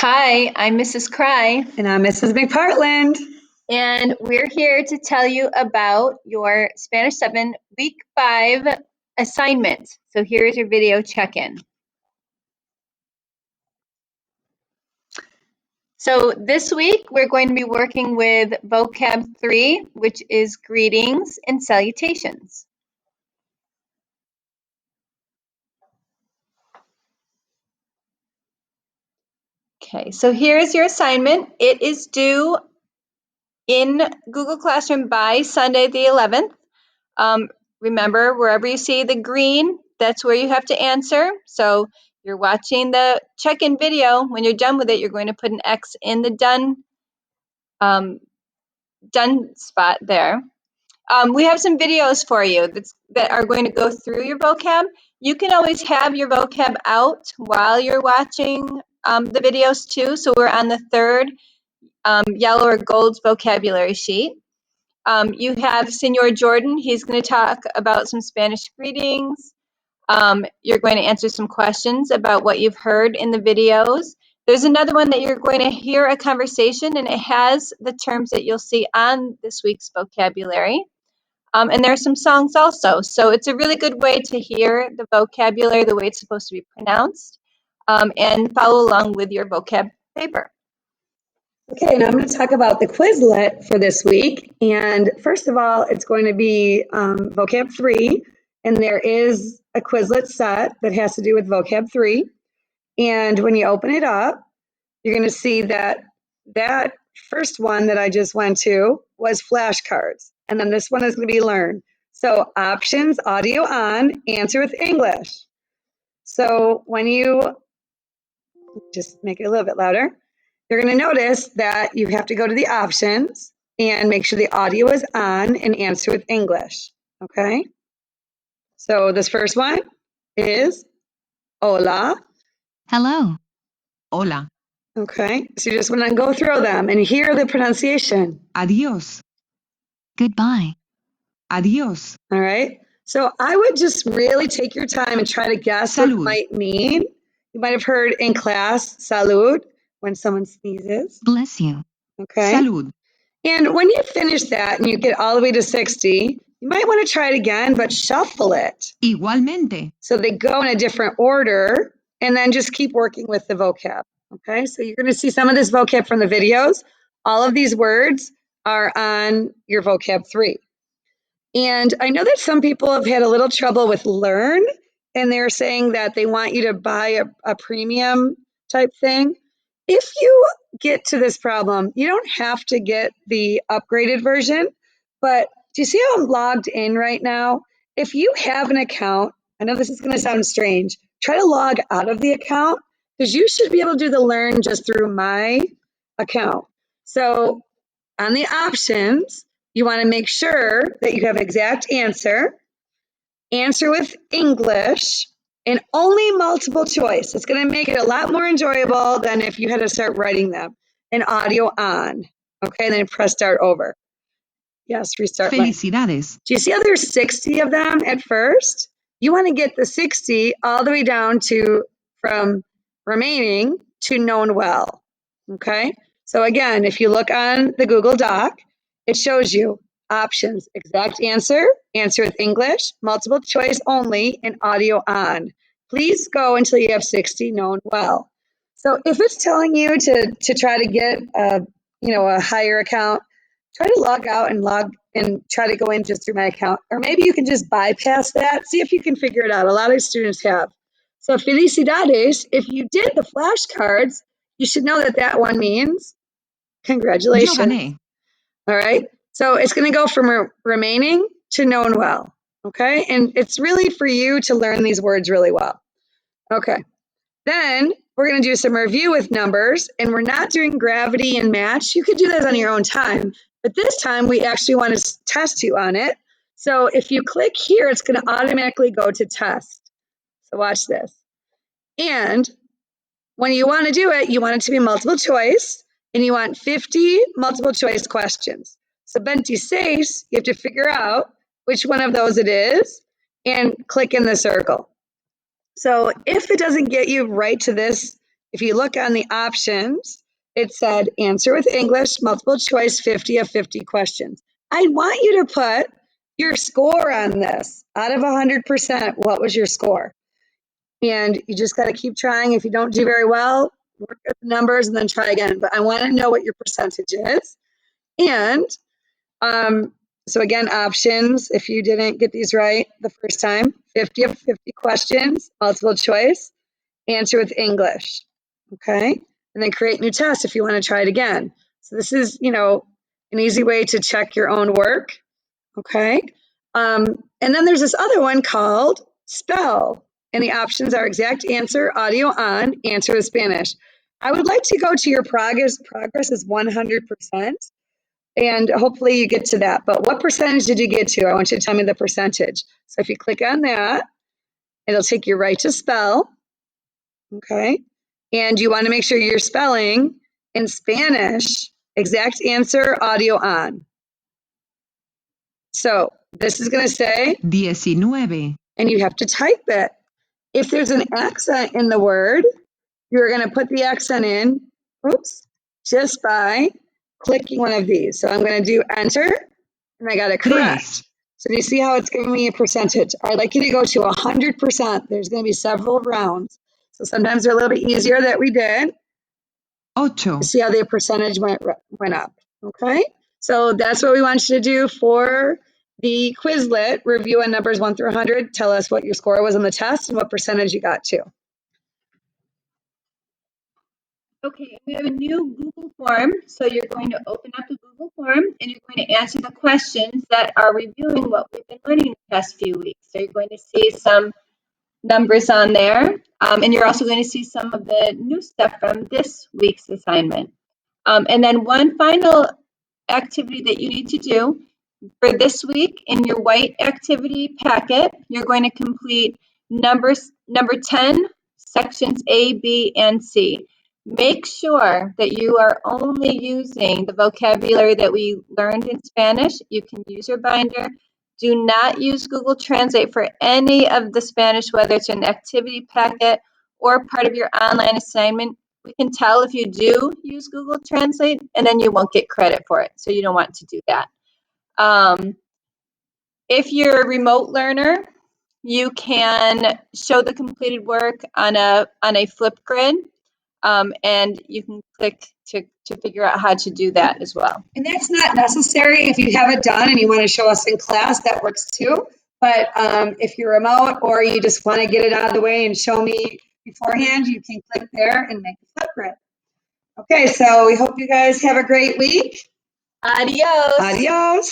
Hi, I'm Mrs. Cry, And I'm Mrs. McPartland. and we're here to tell you about your Spanish 7 Week 5 assignment. So here's your video check-in. So this week, we're going to be working with vocab 3, which is greetings and salutations. Okay, so here's your assignment. It is due in Google Classroom by Sunday the 11th. Remember, wherever you see the green, that's where you have to answer. So you're watching the check-in video. When you're done with it, you're going to put an X in the done spot there. We have some videos for you that are going to go through your vocab. You can always have your vocab out while you're watching the videos too. So we're on the third yellow or gold vocabulary sheet. You have Senor Jordan. He's going to talk about some Spanish greetings. You're going to answer some questions about what you've heard in the videos. There's another one that you're going to hear a conversation, and it has the terms that you'll see on this week's vocabulary. And there are some songs also. So it's a really good way to hear the vocabulary the way it's supposed to be pronounced, and follow along with your vocab paper. Okay, now I'm going to talk about the Quizlet for this week. And first of all, it's going to be vocab 3. And there is a Quizlet set that has to do with vocab 3. And when you open it up, you're going to see that that first one that I just went to was flashcards. And then this one is going to be learn. So options, audio on, answer with English. So when you just make it a little bit louder, you're going to notice that you have to go to the options and make sure the audio is on and answer with English. Okay. So this first one is hola. Hello. Hola. Okay. So you just want to go through them and hear the pronunciation. Adiós. Goodbye. Adiós. All right. So I would just really take your time and try to guess what it Salud. might mean. You might have heard in class, salud, when someone sneezes. Bless you. Okay. Salud. And when you finish that and you get all the way to 60, you might want to try it again, but shuffle it. Igualmente. So they go in a different order, and then just keep working with the vocab. Okay, so you're going to see some of this vocab from the videos. All of these words are on your vocab 3. And I know that some people have had a little trouble with learn, and they're saying that they want you to buy a premium type thing. If you get to this problem, you don't have to get the upgraded version, but do you see how I'm logged in right now? If you have an account, I know this is going to sound strange, try to log out of the account because you should be able to do the learn just through my account. So on the options, you want to make sure that you have an exact answer with English, and only multiple choice. It's going to make it a lot more enjoyable than if you had to start writing them. And audio on. Okay, and then press start over. Yes, restart. Felicidades. Do you see how there's 60 of them at first? You want to get the 60 all the way down to from remaining to known well. Okay, so again, if you look on the Google Doc, it shows you options, exact answer with English, multiple choice only, and audio on. Please go until you have 60 known well. So if it's telling you to try to get a higher account, try to log out and try to go in just through my account. Or maybe you can just bypass that. See if you can figure it out. A lot of students have. So felicidades, if you did the flashcards, you should know that one means congratulations. Yo gané. All right. So it's going to go from remaining to known well. Okay. And it's really for you to learn these words really well. Okay. Then we're going to do some review with numbers, and we're not doing gravity and match. You could do this on your own time, but this time we actually want to test you on it. So if you click here, it's going to automatically go to test. So watch this. And when you want to do it, you want it to be multiple choice, and you want 50 multiple choice questions. So 26, you have to figure out which one of those it is and click in the circle. So if it doesn't get you right to this if you look on the options, it said answer with English, multiple choice, 50 of 50 questions. I want you to put your score on this. Out of 100%, what was your score? And you just got to keep trying. If you don't do very well, work at the numbers and then try again. But I want to know what your percentage is. And so again, options, if you didn't get these right the first time, 50 of 50 questions, multiple choice, answer with English. Okay. And then create new tests if you want to try it again. So this is, an easy way to check your own work. Okay. And then there's this other one called spell. And the options are exact answer, audio on, answer with Spanish. I would like to go to your progress. Progress is 100%. And hopefully you get to that. But what percentage did you get to? I want you to tell me the percentage. So if you click on that, it'll take you right to spell. Okay. And you want to make sure you're spelling in Spanish, exact answer, audio on. So this is going to say 19, and you have to type it. If there's an accent in the word, you're going to put the accent in, just by clicking one of these. So I'm going to do enter, and I got it correct. 3, So do you see how it's giving me a percentage? I'd like you to go to 100%. There's going to be several rounds. So sometimes they're a little bit easier that we did. 8, See how the percentage went up. Okay. So that's what we want you to do for the Quizlet review on numbers 1 through 100. Tell us what your score was on the test and what percentage you got to. Okay, we have a new Google form. So you're going to open up the Google form and you're going to answer the questions that are reviewing what we've been learning the past few weeks. So you're going to see some numbers on there. And you're also going to see some of the new stuff from this week's assignment. And then one final activity that you need to do for this week in your white activity packet, you're going to complete number 10, sections A, B, and C. Make sure that you are only using the vocabulary that we learned in Spanish. You can use your binder. Do not use Google Translate for any of the Spanish, whether it's an activity packet or part of your online assignment. We can tell if you do use Google Translate, and then you won't get credit for it. So you don't want to do that. If you're a remote learner, you can show the completed work on a Flipgrid, and you can click to figure out how to do that as well. And that's not necessary if you have it done and you want to show us in class, that works too. But if you're remote or you just want to get it out of the way and show me beforehand, you can click there and make a Flipgrid. Okay, so we hope you guys have a great week. Adios. Adios.